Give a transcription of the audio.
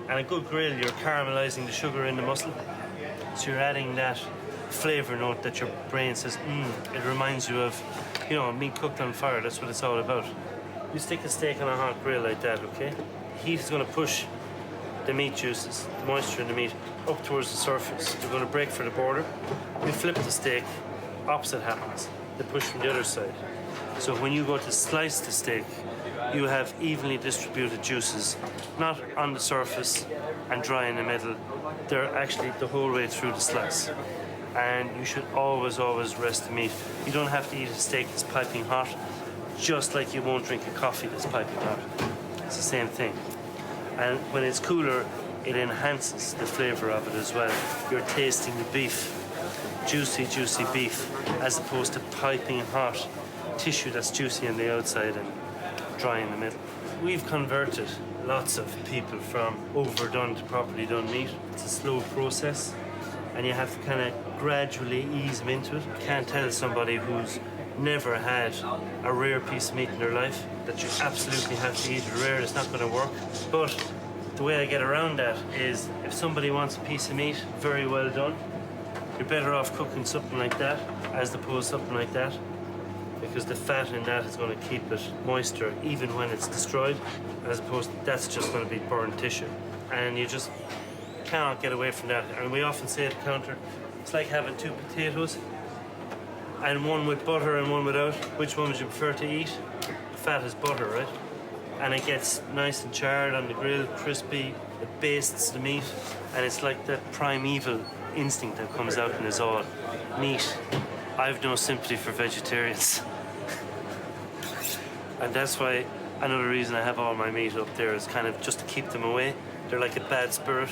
And a good grill, you're caramelizing the sugar in the muscle. So you're adding that flavor note that your brain says, it reminds you of, you know, meat cooked on fire. That's what it's all about. You stick a steak on a hot grill like that, okay? Heat is going to push the meat juices, the moisture in the meat, up towards the surface. They're going to break for the border. You flip the steak, opposite happens. They push from the other side. So when you go to slice the steak, you have evenly distributed juices, not on the surface and dry in the middle. They're actually the whole way through the slice. And you should always, always rest the meat. You don't have to eat a steak that's piping hot, just like you won't drink a coffee that's piping hot. It's the same thing. And when it's cooler, it enhances the flavor of it as well. You're tasting the beef, juicy, juicy beef, as opposed to piping hot tissue that's juicy on the outside and dry in the middle. We've converted lots of people from overdone to properly done meat. It's a slow process, and you have to kind of gradually ease them into it. You can't tell somebody who's never had a rare piece of meat in their life that you absolutely have to eat it rare. It's not going to work. But the way I get around that is, if somebody wants a piece of meat very well done, you're better off cooking something like that as opposed to something like that, because the fat in that is going to keep it moister even when it's destroyed, as opposed to that's just going to be burnt tissue. And you just cannot get away from that. And we often say at the counter, it's like having two potatoes, and one with butter and one without. Which one would you prefer to eat? The fat is butter, right? And it gets nice and charred on the grill, crispy, it bastes the meat, and it's like that primeval instinct that comes out in us all. Meat. I've no sympathy for vegetarians. And that's why another reason I have all my meat up there is kind of just to keep them away. They're like a bad spirit.